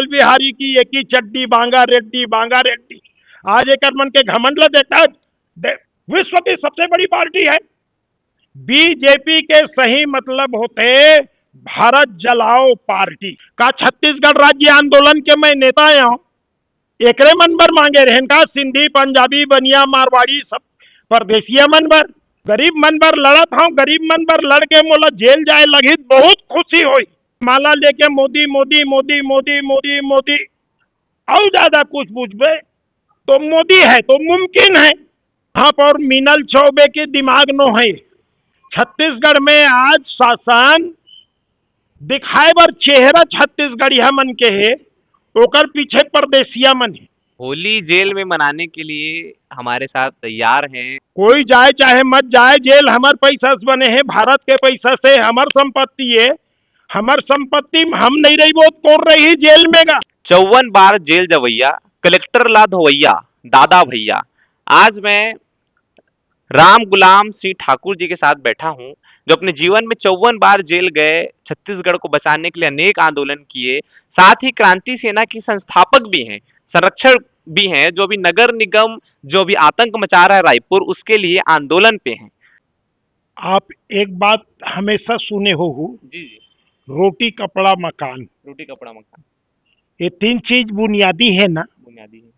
अटल बिहारी की एक ही चड्डी, बांगा रेड्डी बांगा रेड्डी। आज एक मन के घमंड ल देखता है, विश्व की सबसे बड़ी पार्टी है। बीजेपी के सही मतलब होते भारत जलाओ पार्टी का। छत्तीसगढ़ राज्य आंदोलन के मैं नेता आया हूं, एकरे मनबर मांगे रहन का, सिंधी पंजाबी बनिया मारवाड़ी सब परदेसिया मनबर, गरीब मनबर लड़त हूं। गरीब मनबर लड़के मोला जेल जाए लगी, बहुत खुशी हुई। माला लेके मोदी मोदी मोदी मोदी मोदी मोदी, और ज्यादा कुछ पूछबे तो मोदी है तो मुमकिन है। यहाँ पर मीनल चौबे के दिमाग नो है। छत्तीसगढ़ में आज शासन दिखाए बर चेहरा छत्तीसगढ़िया मन के है, ओकर पीछे परदेसिया मन है। होली जेल में मनाने के लिए हमारे साथ तैयार हैं। कोई जाए चाहे मत जाए, जेल हमार पैसा से बने हैं, भारत के पैसा से। हमार संपत्ति है, हमार संपत्ति हम नहीं रही वो कौन रही जेल में गा। 54 बार जेल जवैया, कलेक्टर ला धोवैया, दादा भैया। आज मैं राम गुलाम सिंह ठाकुर जी के साथ बैठा हूं, जो अपने जीवन में 54 बार जेल गए, छत्तीसगढ़ को बचाने के लिए अनेक आंदोलन किए, साथ ही क्रांति सेना के संस्थापक भी हैं, संरक्षक भी हैं, जो भी नगर निगम जो भी आतंक मचा रहा है रायपुर, उसके लिए आंदोलन पे हैं। आप एक बात हमेशा सुने हो, जी जी। रोटी कपड़ा मकान, रोटी कपड़ा मकान, ये तीन चीज बुनियादी है ना। बुनियादी है।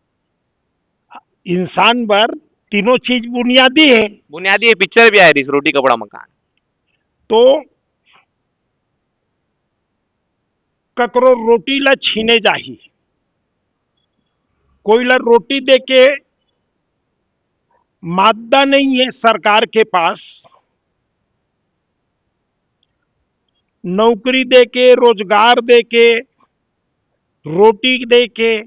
इंसान पर तीनों चीज बुनियादी है। बुनियादी है, पिक्चर भी आया थी इस रोटी कपड़ा मकान। तो ककरो रोटी ला छीने जाही, कोई ला रोटी दे के मादा नहीं है सरकार के पास, नौकरी दे के, रोजगार दे के, रोटी दे के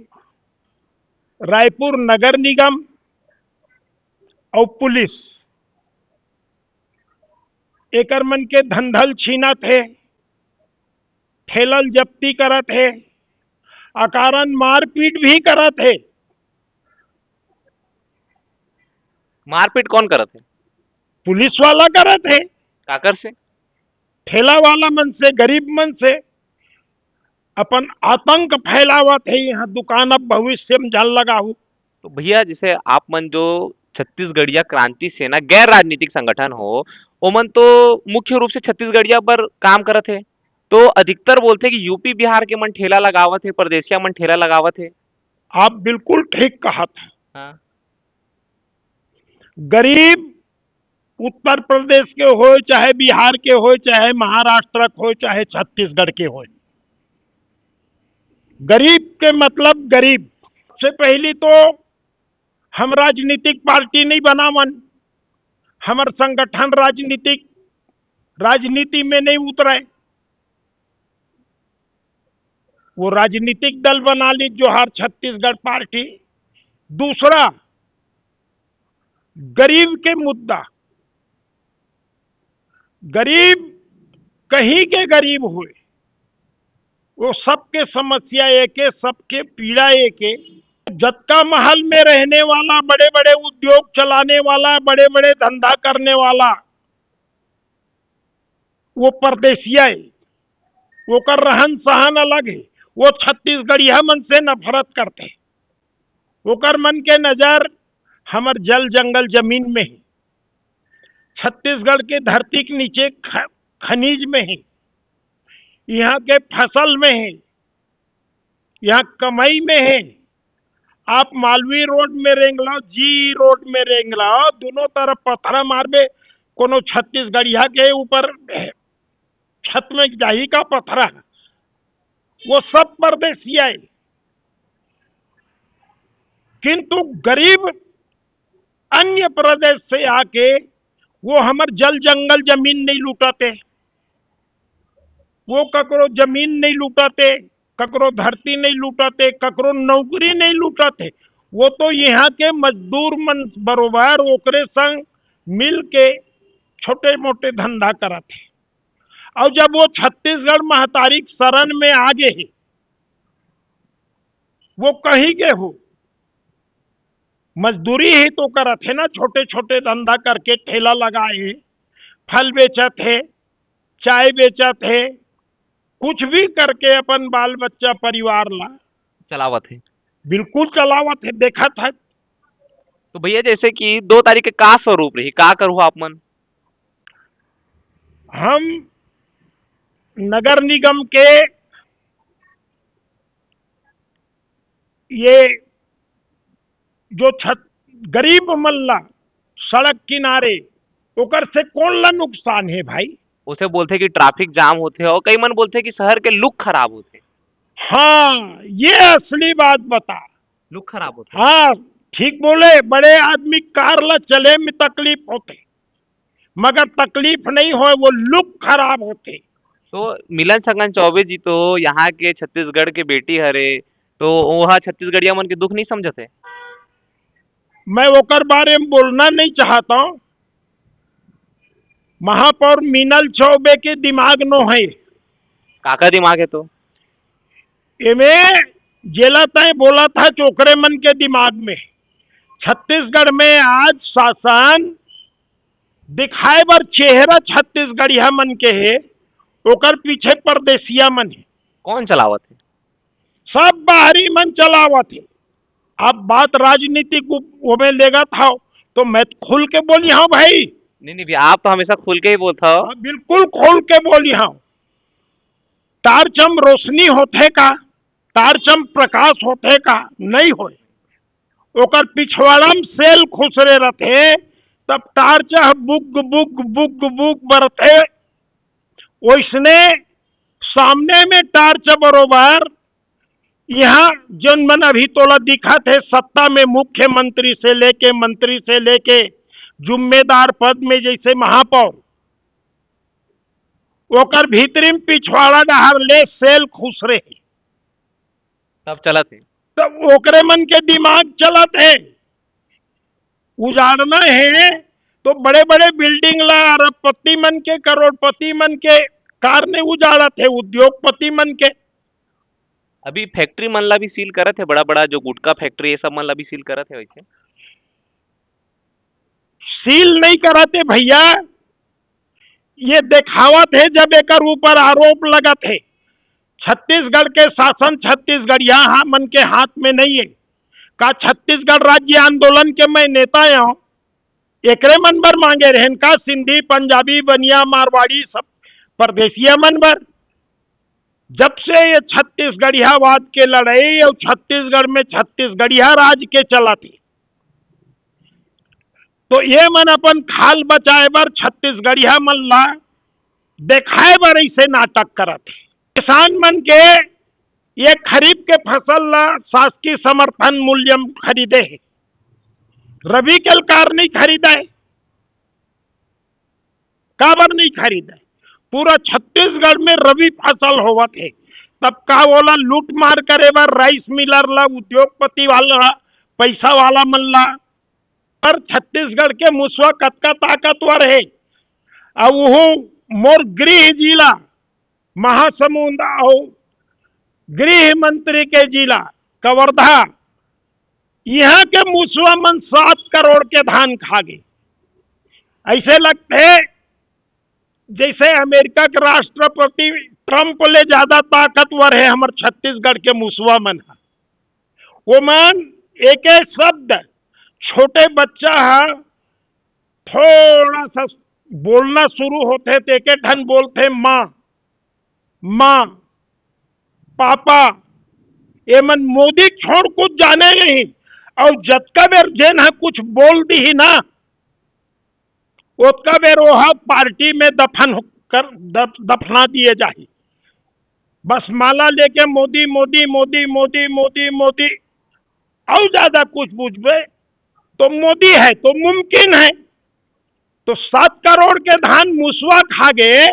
रायपुर नगर निगम और पुलिस एकर मन के धंधल छीना थे, ठेलल जब्ती करत है, अकारण मारपीट भी करत है। मारपीट कौन करत है? पुलिस वाला करत है, काकर से? ठेला वाला मन से, गरीब मन से अपन आतंक फैलावत है। यहाँ दुकान अब भविष्य में जल लगा हूं। तो भैया, जैसे आप मन जो छत्तीसगढ़िया क्रांति सेना गैर राजनीतिक संगठन हो, ओमन तो मुख्य रूप से छत्तीसगढ़िया पर काम करत है, तो अधिकतर बोलते हैं कि यूपी बिहार के मन ठेला लगावत है, परदेसिया मन ठेला लगावत है। आप बिल्कुल ठीक कहा था। हाँ। गरीब उत्तर प्रदेश के हो, चाहे बिहार के हो, चाहे महाराष्ट्र के हो, चाहे छत्तीसगढ़ के हो, गरीब के मतलब गरीब। सबसे पहली तो हम राजनीतिक पार्टी नहीं बनावन, हमार संगठन राजनीति में नहीं उतरे। वो राजनीतिक दल बना ली जोहार छत्तीसगढ़ पार्टी। दूसरा, गरीब के मुद्दा, गरीब कहीं के गरीब हुए, वो सबके समस्या एक है, सबके पीड़ा एक है। जत्का महल में रहने वाला, बड़े बड़े उद्योग चलाने वाला, बड़े बड़े धंधा करने वाला, वो परदेसिया है, वो कर रहन सहन अलग है। वो छत्तीसगढ़िया मन से नफरत करते, वो कर मन के नजर हमर जल जंगल जमीन में है, छत्तीसगढ़ के धरती के नीचे खनिज में है, यहाँ के फसल में है, यहाँ कमाई में है। आप मालवीय रोड में रेंग लो, जी रोड में रेंग लो, दोनों तरफ पत्थर मारबे, कोनो छत्तीसगढ़िया के ऊपर छत में जाही का पत्थरा, वो सब परदेसिया है। किंतु गरीब अन्य प्रदेश से आके वो हमर जल जंगल जमीन नहीं लूटते, वो ककरो जमीन नहीं लूटते, ककरो धरती नहीं लूटते, ककरो नौकरी नहीं लूटते। वो तो यहाँ के मजदूर मन बरोबर ओकरे संग मिल के छोटे मोटे धंधा करते। और जब वो छत्तीसगढ़ महतारी शरण में आगे है, वो कहीं के हो, मजदूरी ही तो करत है ना, छोटे छोटे धंधा करके ठेला लगाए, फल बेचत है, चाय बेचत है, कुछ भी करके अपन बाल बच्चा परिवार ला चलावत है। बिल्कुल चलावत है, देखा था। तो भैया जैसे कि 2 तारीख के का स्वरूप रही, का करू आप मन? हम नगर निगम के ये जो छत गरीब मल्ला सड़क किनारे, ओकर से कौन ला नुकसान है भाई? उसे बोलते कि ट्रैफिक जाम होते और कई मन बोलते कि शहर के लुक खराब होते। हाँ, ये असली बात बता। लुक खराब होते। हाँ, ठीक बोले। बड़े आदमी कार ला चले में तकलीफ होते, मगर तकलीफ नहीं हो, वो लुक खराब होते। तो मिलन संगन चौबे जी तो यहाँ के छत्तीसगढ़ के बेटी हरे, तो वह छत्तीसगढ़िया मन के दुख नहीं समझते। मैं ओकर बारे में बोलना नहीं चाहता हूं। महापौर मीनल चौबे के दिमाग नो है। काका दिमाग है तो एमे जेला तय बोला था चोकरे मन के दिमाग में। छत्तीसगढ़ में आज शासन दिखाए बर चेहरा छत्तीसगढ़िया मन के है, ओकर पीछे परदेसिया मन है। कौन चलावत है? सब बाहरी मन चलावत है। अब बात राजनीति को वो में लेगा था, तो मैं खुल के बोली हाँ भाई। नहीं नहीं भैया, आप तो हमेशा खुल के ही बोलते हो। हाँ, बिल्कुल खोल के बोली हाँ। तारचम रोशनी होते का, तारचम प्रकाश होते का नहीं होए, ओकर पिछवाड़म सेल खुसरे रहते, तब टार्च बुग बुग बुग बुग बरते। वैसने सामने में टार्च बरोबर यहाँ जन मन अभी तोला दिखा थे, सत्ता में मुख्यमंत्री से लेके मंत्री से लेके जुम्मेदार पद में जैसे महापौर, ओकर भीतरी में पिछवाड़ा डहार ले सेल खुसरे है। तब चलत है। तब ओकरे मन के दिमाग चलत है। उजाड़ना है तो बड़े बड़े बिल्डिंग ला अरबपति मन के, करोड़पति मन के कार ने उजाड़त है, उद्योगपति मन के। अभी फैक्ट्री मन ला भी सील करत है, बड़ा बड़ा जो गुटखा फैक्ट्री ये सब मन ला भी सील करत है वैसे। सील नहीं कराते भैया, ये दिखावत है। जब एक ऊपर आरोप लगत है, छत्तीसगढ़ के शासन छत्तीसगढ़िया मन के हाथ में नहीं है। का छत्तीसगढ़ राज्य आंदोलन के मैं नेता हूं, एकरे मन बर मांगे रहन का सिंधी पंजाबी बनिया मारवाड़ी सब परदेसिया मन बर। जब से ये छत्तीसगढ़ियावाद के लड़ाई और छत्तीसगढ़ में छत्तीसगढ़िया राज के चला थी, तो ये मन अपन खाल बचाए बर छत्तीसगढ़िया मन ला देखाए बर ऐसे नाटक करत है। किसान मन के ये खरीफ के फसल ला शासकीय समर्थन मूल्य खरीदे है, रबी के कार नहीं खरीदा है। काबर नहीं खरीदा है? पूरा छत्तीसगढ़ में रबी फसल होवत है, तब का बोला लूट मार करे बर राइस मिलर ला, उद्योगपति वाला, पैसा वाला मन ला। पर छत्तीसगढ़ के मुसवा कतका ताकतवर है। और वो मोर गृह जिला महासमुंद और गृह मंत्री के जिला कवर्धा, यहाँ के मुसवा मन 7 करोड़ के धान खा गए। ऐसे लगते जैसे अमेरिका के राष्ट्रपति ट्रंप ले ज्यादा ताकतवर है हमारे छत्तीसगढ़ के मुसवा मन। वो मन एक शब्द छोटे बच्चा है थोड़ा सा बोलना शुरू होते थे, एक ढन बोलते माँ माँ पापा। ये मन मोदी छोड़ कुछ जाने नहीं, और जतका बेर जेन है कुछ बोल दी ही ना, उतका बेर वो पार्टी में दफना दिए जाए। बस माला लेके मोदी मोदी मोदी मोदी मोदी मोदी, और ज्यादा कुछ पूछबे तो मोदी है तो मुमकिन है। तो 7 करोड़ के धान मुसवा खा गए,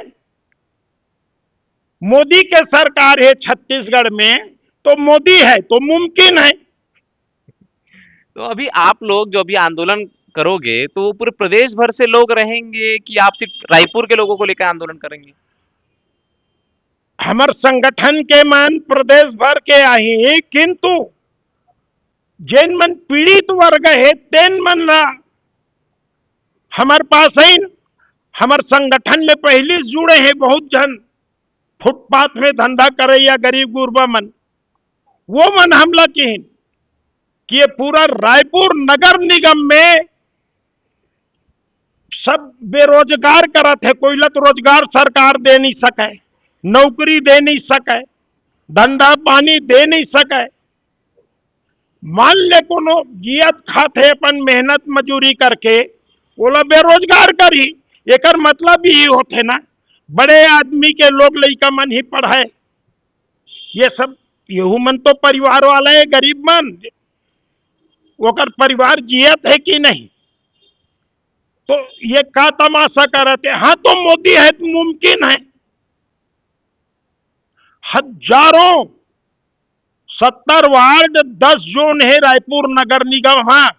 मोदी के सरकार है छत्तीसगढ़ में, तो मोदी है तो मुमकिन है। तो अभी आप लोग जो अभी आंदोलन करोगे तो वो पूरे प्रदेश भर से लोग रहेंगे कि आप सिर्फ रायपुर के लोगों को लेकर आंदोलन करेंगे? हमार संगठन के मन प्रदेश भर के आई, किंतु जिन मन पीड़ित वर्ग है तेन मन ला हमार पास है। हमार संगठन ले पहले जुड़े हैं बहुत जन, फुटपाथ में धंधा करे या गरीब गुरबा मन, वो मन हमला की कि ये पूरा रायपुर नगर निगम में सब बेरोजगार करत है, कोई लत रोजगार सरकार दे नहीं सके, नौकरी दे नहीं सके, धंधा पानी दे नहीं सके। मान ले कोनो जियत खाते अपन मेहनत मजूरी करके बोला बेरोजगार करी, एकर मतलब ही होते ना बड़े आदमी के लोग लइका मन ही पढ़ाए। ये सब यहू मन तो परिवार वाला है, गरीब मन ओकर परिवार जियत है कि नहीं। तो ये का तमाशा करते। हाँ तो मोदी है तो मुमकिन है। हजारों 70 वार्ड 10 जोन है रायपुर नगर निगम। हाँ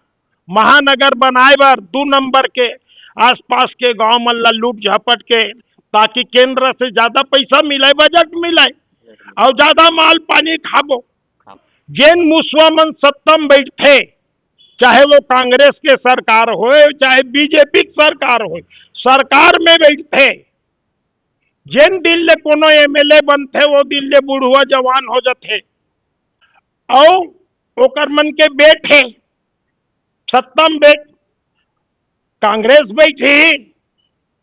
महानगर बनाए बार 2 नंबर के आसपास के गांव में लूट झपट के, ताकि केंद्र से ज्यादा पैसा मिले, बजट मिले और ज्यादा माल पानी खाबो। जेन मुसवा मन सत्तम बैठे, चाहे वो कांग्रेस के सरकार हो चाहे बीजेपी की सरकार हो, सरकार में बैठे जेन दिल ले कोनो एमएलए बनते वो दिल ले बुढ़ुआ जवान हो जाते। और ओकर मन के बैठे सत्तम बैठ कांग्रेस बैठी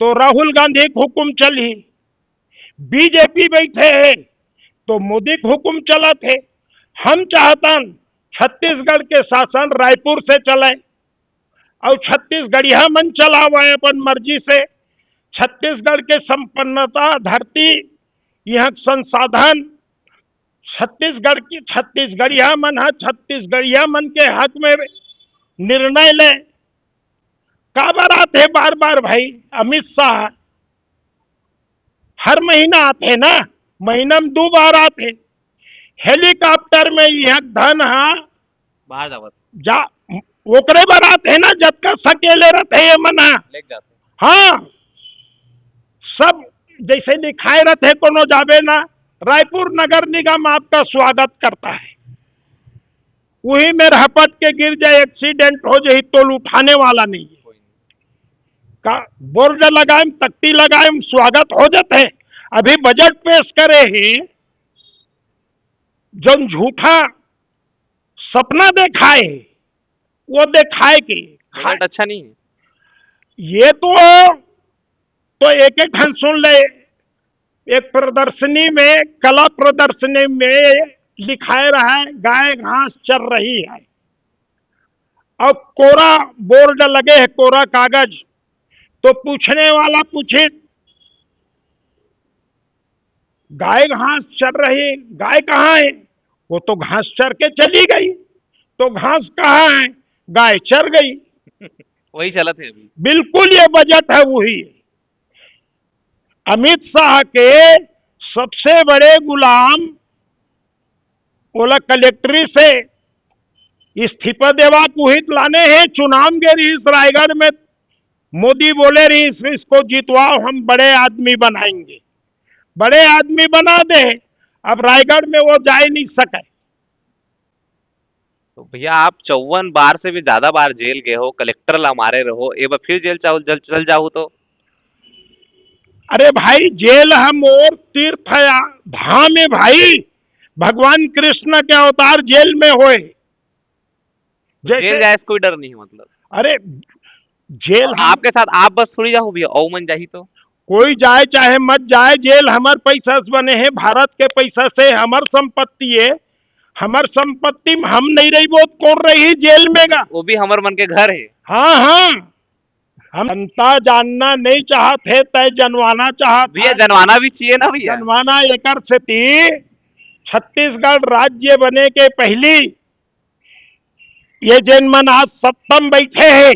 तो राहुल गांधी के हुक्म चली, बीजेपी बैठे है तो मोदी के हुक्म चला थे। हम चाहतन छत्तीसगढ़ के शासन रायपुर से चले और छत्तीसगढ़िया मन चलावे अपन मर्जी से। छत्तीसगढ़ के संपन्नता धरती, यह संसाधन छत्तीसगढ़ की छत्तीसगढ़िया मन है, छत्तीसगढ़िया मन के हक में निर्णय ले। काबर आते बार बार भाई अमित शाह, हर महीना आते ना, महीना में 2 बार आते। हेलीकॉप्टर में यह धन बाहर जावत जा ओकरे बरात है ना, जब का सकेले रहते ये मना लेके जाते। हाँ सब जैसे लिखाए रहते कोनो जावे ना, रायपुर नगर निगम आपका स्वागत करता है। वही में रपट के गिर जाए, एक्सीडेंट हो जाए तो उठाने वाला नहीं है। का बोर्ड लगाए, तख्ती लगाए, स्वागत हो जाते हैं। अभी बजट पेश करे ही जो झूठा सपना दिखाए वो दिखाए कि बजट अच्छा नहीं है। ये तो एक एक ठन सुन ले। एक प्रदर्शनी में, कला प्रदर्शनी में लिखाए रहा है गाय घास चर रही है, और कोरा बोर्ड लगे है, कोरा कागज। तो पूछने वाला पूछे गाय घास चर रही, गाय कहाँ है? वो तो घास चर के चली गई। तो घास कहाँ है? गाय चर गई। वही चला थे अभी। बिल्कुल ये बजट है वही। अमित शाह के सबसे बड़े गुलाम बोला कलेक्ट्री से इस्तीफा देवा कुहित लाने हैं। चुनाव गे रही रायगढ़ में, मोदी बोले रही इसको जीतवाओ, हम बड़े आदमी बनाएंगे। बड़े आदमी बना दे, अब रायगढ़ में वो जा ही नहीं सके। तो भैया आप 54 बार से भी ज्यादा बार जेल गए हो, कलेक्टर ला मारे रहो, एक बार फिर जेल चल जाओ तो? अरे भाई जेल हम और तीर्थ धाम है भाई। भगवान कृष्ण के अवतार जेल में होए। जेल जाए कोई डर नहीं है मतलब? अरे जेल आपके साथ आप बस थोड़ी जाओ भैया, औ मन जाही तो कोई जाए चाहे मत जाए, जेल हमार पैसा से बने हैं, भारत के पैसा से। हमार संपत्ति है, हमार संपत्ति में हम नहीं रही वो कौन रही जेल में गा? वो भी हमार मन के घर है। हाँ हाँ, हम जनता जानना नहीं चाहते, तय जनवाना चाहते। भैया जनवाना भी चाहिए ना भैया। जनवाना एकर से थी। छत्तीसगढ़ राज्य बने के पहली ये जैन मन आज सत्तम बैठे हैं।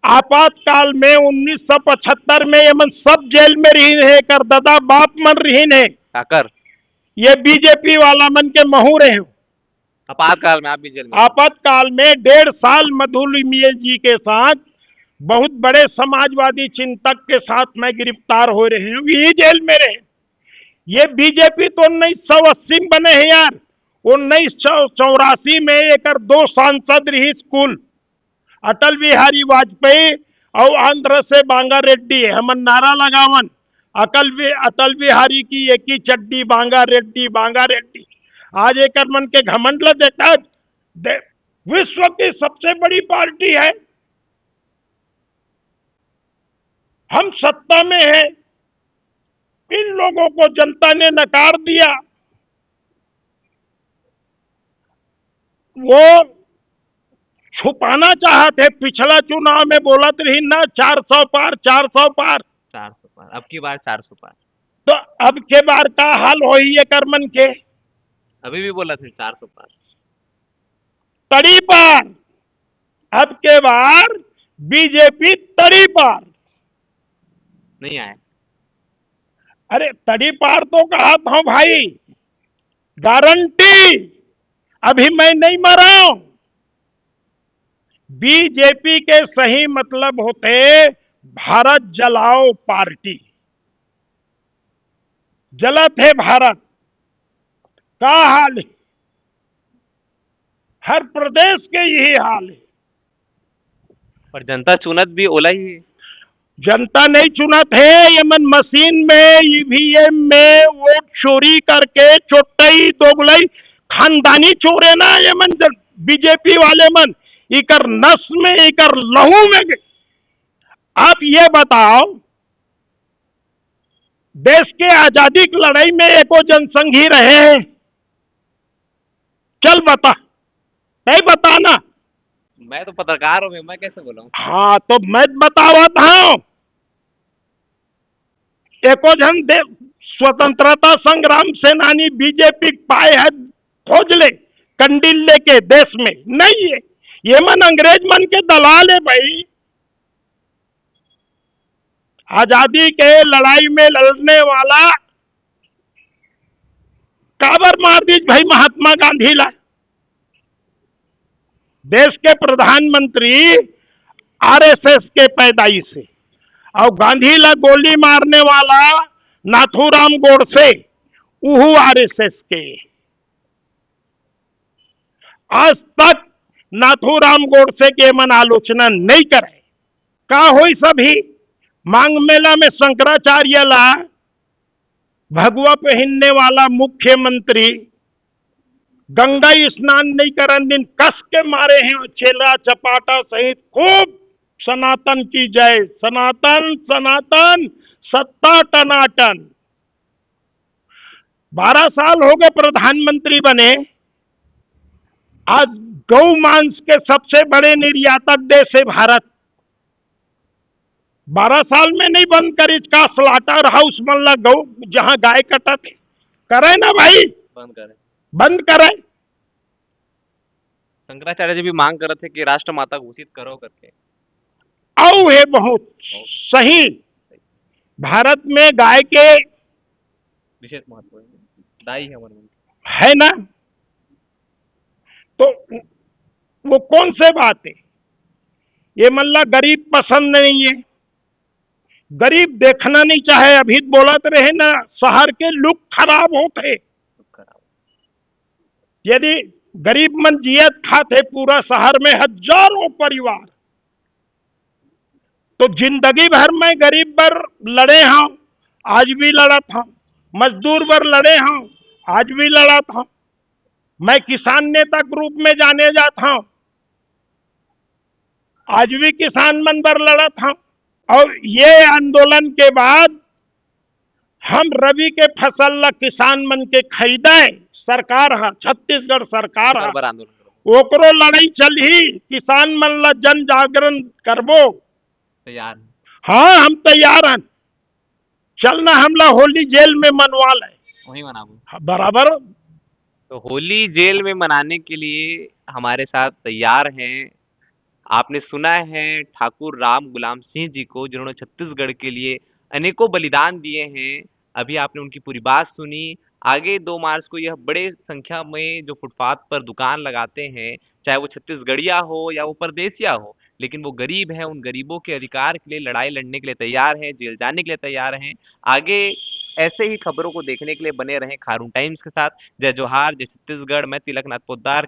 आपातकाल में 1975 में ये मन सब जेल में रही है, कर दादा बाप मन रही है। काकर ये बीजेपी वाला मन के महू रहे हो। आपातकाल में आप भी जेल में? आपातकाल में 1.5 साल मधुलिमिया जी के साथ बहुत बड़े समाजवादी चिंतक के साथ मैं गिरफ्तार हो रहे हूँ, यही जेल में रहे। ये बीजेपी तो 1980 में बने हैं यार। 1984 में एक 2 सांसद रही स्कूल, अटल बिहारी वाजपेयी और आंध्र से बांगा रेड्डी। हम नारा लगावन अटल बिहारी की एक ही चड्डी, बांगा रेड्डी बांगा रेड्डी। आज एक मन के घमंड ल देखा विश्व की सबसे बड़ी पार्टी है, हम सत्ता में हैं, इन लोगों को जनता ने नकार दिया। वो छुपाना चाहते, पिछला चुनाव में बोला रही ना 400 पार 400 पार 400 पार, अब की बार 400 पार, तो अब के बार का हाल हो ही है करमन के, अभी भी बोला थे 400 पार, तड़ी पार। अब के बार बीजेपी तड़ी पार नहीं आए। अरे तड़ी पार तो कहा था भाई, गारंटी, अभी मैं नहीं मरा हूं। बीजेपी के सही मतलब होते भारत जलाओ पार्टी, जलत है भारत का हाल है, हर प्रदेश के यही हाल है। पर जनता चुनत भी ओला ही है। जनता नहीं चुना थे, यमन मशीन में ईवीएम में वोट चोरी करके चोटई दोगलई खानदानी चोरे ना यमन बीजेपी वाले मन, इकर नस में इकर लहू में गए। आप ये बताओ, देश के आजादी की लड़ाई में एको जनसंघी रहे हैं? चल बता, नहीं बताना। मैं तो पत्रकार हूं, मैं कैसे बोलूं? हाँ तो मैं बतावा था, एको जन दे स्वतंत्रता संग्राम सेनानी बीजेपी पाए है, खोज ले कंडील लेके देश में नहीं है। ये मन अंग्रेज मन के दलाल है भाई। आजादी के लड़ाई में लड़ने वाला काबर मार दीज भाई महात्मा गांधी ला। देश के प्रधानमंत्री आरएसएस के पैदाइश से, और गांधी ला गोली मारने वाला नाथूराम गोडसे उहू आरएसएस के। आज तक नाथूराम गोडसे के मन आलोचना नहीं करे। का होई सभी मांग मेला में शंकराचार्य ला भगवा पहनने वाला मुख्यमंत्री गंगा स्नान नहीं करन दिन कस के मारे हैं, छेला चपाटा सहित खूब सनातन की जय, सनातन सनातन सत्ता टनाटन। 12 साल हो गए प्रधानमंत्री बने, आज गौ मांस के सबसे बड़े निर्यातक देश है भारत। 12 साल में नहीं बंद करी इसका स्लाटर हाउस मल्ला गौ जहां गाय कटा थे, करे ना भाई, बंद करे, बंद करे। शंकराचार्य जी भी मांग कर रहे थे कि राष्ट्र माता घोषित करो करके। औ है बहुत सही, भारत में गाय के विशेष महत्व है, दाई है हमारे मन में। है ना, तो वो कौन से बात है? ये मल्ला गरीब पसंद नहीं है, गरीब देखना नहीं चाहे। अभी बोलत रहे ना शहर के लुक खराब होते, यदि गरीब मन जियत खाते पूरा शहर में हजारों परिवार, तो जिंदगी भर में गरीब पर लड़े हाँ, आज भी लड़ा था, मजदूर पर लड़े हाँ, आज भी लड़ा था, मैं किसान नेता के रूप में जाने जाता हूं, आज भी किसान मन पर लड़ा था। और ये आंदोलन के बाद हम रबी के फसल ला किसान मन के खरीदे, सरकार हा छत्तीसगढ़ सरकार हा बराबर आंदोलन करो, ओकरो लड़ाई चली, किसान मन ला जन जागरण करबो, तैयार है। हाँ हम तैयार हैं, चलना हमला होली जेल में मनवा ले, वही मनाबो बराबर। तो होली जेल में मनाने के लिए हमारे साथ तैयार हैं। आपने सुना है ठाकुर राम गुलाम सिंह जी को, जिन्होंने छत्तीसगढ़ के लिए अनेकों बलिदान दिए हैं। अभी आपने उनकी पूरी बात सुनी। आगे 2 मार्च को यह बड़े संख्या में जो फुटपाथ पर दुकान लगाते हैं, चाहे वो छत्तीसगढ़िया हो या वो परदेसिया हो, लेकिन वो गरीब हैं, उन गरीबों के अधिकार के लिए लड़ाई लड़ने के लिए तैयार हैं, जेल जाने के लिए तैयार हैं। आगे ऐसे ही खबरों को देखने के लिए बने रहें खारून टाइम्स के साथ। जय जोहार, जय छत्तीसगढ़। मैं तिलकनाथ पोद्दार।